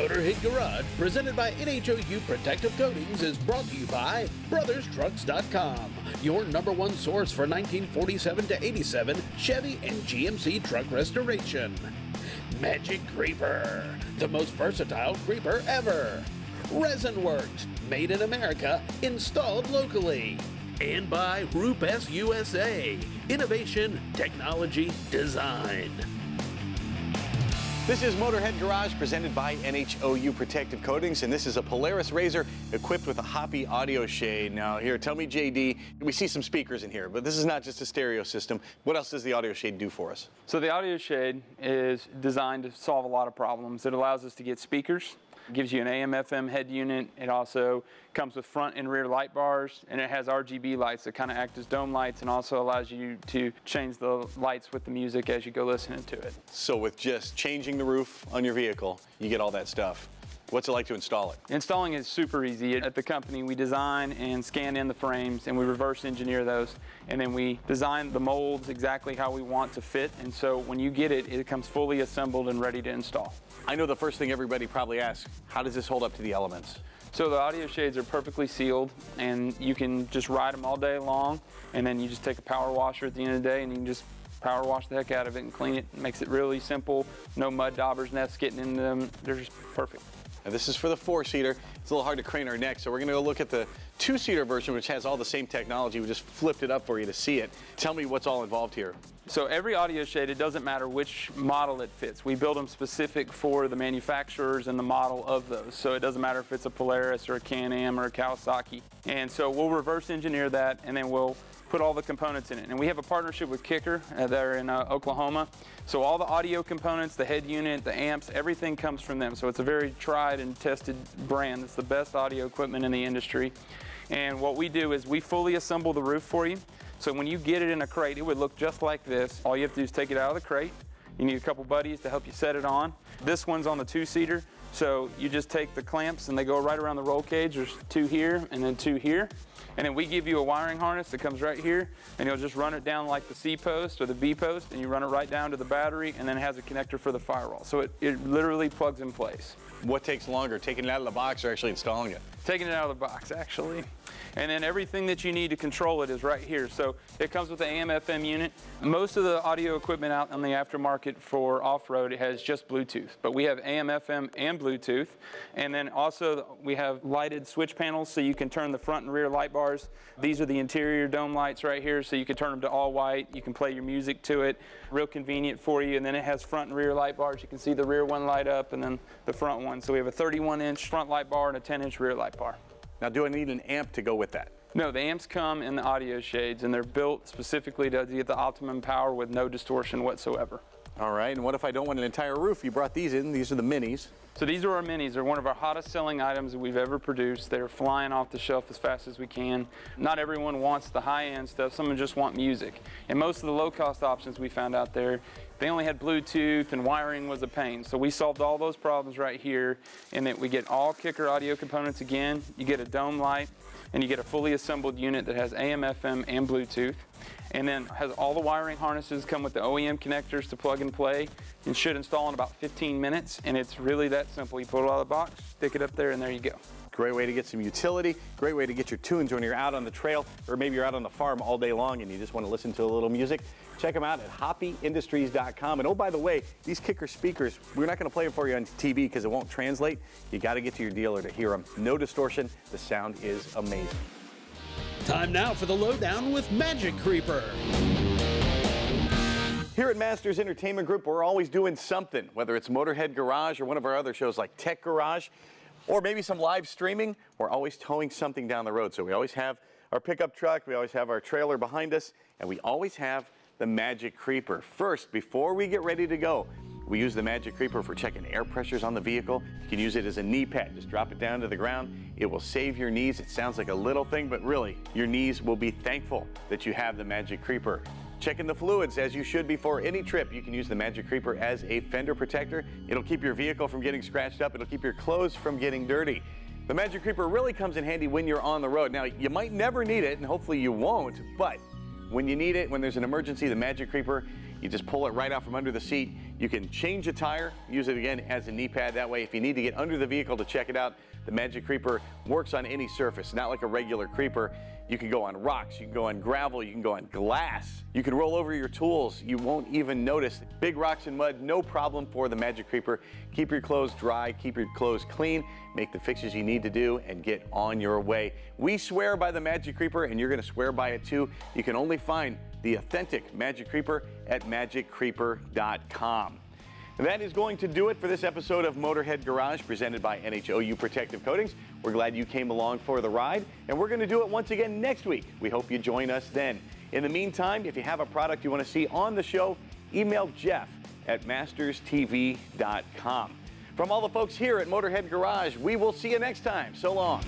Motorhead Garage, presented by NHOU Protective Coatings, is brought to you by BrothersTrucks.com, your #1 source for 1947 to 87 Chevy and GMC truck restoration. Magic Creeper, the most versatile creeper ever. Resin Works, made in America, installed locally. And by Rupes USA, innovation, technology, design. This is Motorhead Garage, presented by NHOU Protective Coatings, and this is a Polaris Razor equipped with a Hoppe audio shade. Now here, tell me, JD, we see some speakers in here, but this is not just a stereo system. What else does the audio shade do for us? So the audio shade is designed to solve a lot of problems. It allows us to get speakers. It gives you an AM/FM head unit. It also comes with front and rear light bars, and it has RGB lights that kind of act as dome lights, and also allows you to change the lights with the music as you go listening to it. So with just changing the roof on your vehicle, you get all that stuff. What's it like to install it? Installing is super easy. At the company, we design and scan in the frames, and we reverse engineer those, and then we design the molds exactly how we want to fit, and so when you get it, it comes fully assembled and ready to install. I know the first thing everybody probably asks, how does this hold up to the elements? So the audio shades are perfectly sealed, and you can just ride them all day long, and then you just take a power washer at the end of the day and you can just power wash the heck out of it and clean it. It makes it really simple. No mud daubers, nests getting into them. They're just perfect. Now this is for the 4-seater. It's a little hard to crane our neck, so we're gonna go look at the 2-seater version, which has all the same technology. We just flipped it up for you to see it. Tell me what's all involved here. So every audio shade, it doesn't matter which model it fits. We build them specific for the manufacturers and the model of those. So it doesn't matter if it's a Polaris or a Can-Am or a Kawasaki. And so we'll reverse engineer that, and then we'll put all the components in it. And we have a partnership with Kicker. They're in Oklahoma. So all the audio components, the head unit, the amps, everything comes from them. So it's a very tried and tested brand. It's the best audio equipment in the industry. And what we do is we fully assemble the roof for you. So when you get it in a crate, it would look just like this. All you have to do is take it out of the crate. You need a couple buddies to help you set it on. This one's on the 2-seater. So you just take the clamps and they go right around the roll cage. There's 2 here and then 2 here. And then we give you a wiring harness that comes right here, and you'll just run it down like the C post or the B post, and you run it right down to the battery, and then it has a connector for the firewall. So it literally plugs in place. What takes longer, taking it out of the box or actually installing it? Taking it out of the box, actually. And then everything that you need to control it is right here. So it comes with the AM/FM unit. Most of the audio equipment out on the aftermarket for off-road, it has just Bluetooth. But we have AM/FM and Bluetooth. And then also we have lighted switch panels, so you can turn the front and rear light bars. These are the interior dome lights right here, so you can turn them to all white. You can play your music to it. Real convenient for you. And then it has front and rear light bars. You can see the rear one light up and then the front one. So we have a 31-inch front light bar and a 10-inch rear light bar. Now, do I need an amp to go with that? No, the amps come in the audio shades, and they're built specifically to get the optimum power with no distortion whatsoever. All right, and what if I don't want an entire roof? You brought these in. These are the minis. So these are our minis. They're one of our hottest selling items that we've ever produced. They're flying off the shelf as fast as we can. Not everyone wants the high-end stuff. Some just want music. And most of the low-cost options we found out there, they only had Bluetooth, and wiring was a pain. So we solved all those problems right here, in that we get all Kicker audio components again. You get a dome light, and you get a fully assembled unit that has AM/FM and Bluetooth, and then has all the wiring harnesses, come with the OEM connectors to plug and play, and should install in about 15 minutes, and it's really that simple. You pull it out of the box, stick it up there, and there you go. Great way to get some utility, great way to get your tunes when you're out on the trail, or maybe you're out on the farm all day long and you just want to listen to a little music. Check them out at hoppeindustries.com. And oh, by the way, these Kicker speakers, we're not going to play them for you on TV because it won't translate. You got to get to your dealer to hear them. No distortion. The sound is amazing. Time now for the lowdown with Magic Creeper. Here at Masters Entertainment Group, we're always doing something, whether it's Motorhead Garage or one of our other shows like Tech Garage, or maybe some live streaming. We're always towing something down the road. So we always have our pickup truck, we always have our trailer behind us, and we always have the Magic Creeper. First, before we get ready to go, we use the Magic Creeper for checking air pressures on the vehicle. You can use it as a knee pad. Just drop it down to the ground. It will save your knees. It sounds like a little thing, but really, your knees will be thankful that you have the Magic Creeper. Checking the fluids, as you should before any trip. You can use the Magic Creeper as a fender protector. It'll keep your vehicle from getting scratched up. It'll keep your clothes from getting dirty. The Magic Creeper really comes in handy when you're on the road. Now, you might never need it, and hopefully you won't, but when you need it, when there's an emergency, the Magic Creeper, you just pull it right out from under the seat. You can change a tire, use it again as a knee pad. That way, if you need to get under the vehicle to check it out, the Magic Creeper works on any surface, not like a regular creeper. You can go on rocks, you can go on gravel, you can go on glass. You can roll over your tools, you won't even notice. Big rocks and mud, no problem for the Magic Creeper. Keep your clothes dry, keep your clothes clean, make the fixes you need to do, and get on your way. We swear by the Magic Creeper, and you're gonna swear by it too. You can only find the authentic Magic Creeper at magiccreeper.com. That is going to do it for this episode of Motorhead Garage, presented by NHOU Protective Coatings. We're glad you came along for the ride, and we're going to do it once again next week. We hope you join us then. In the meantime, if you have a product you want to see on the show, email Jeff at masterstv.com. From all the folks here at Motorhead Garage, we will see you next time. So long.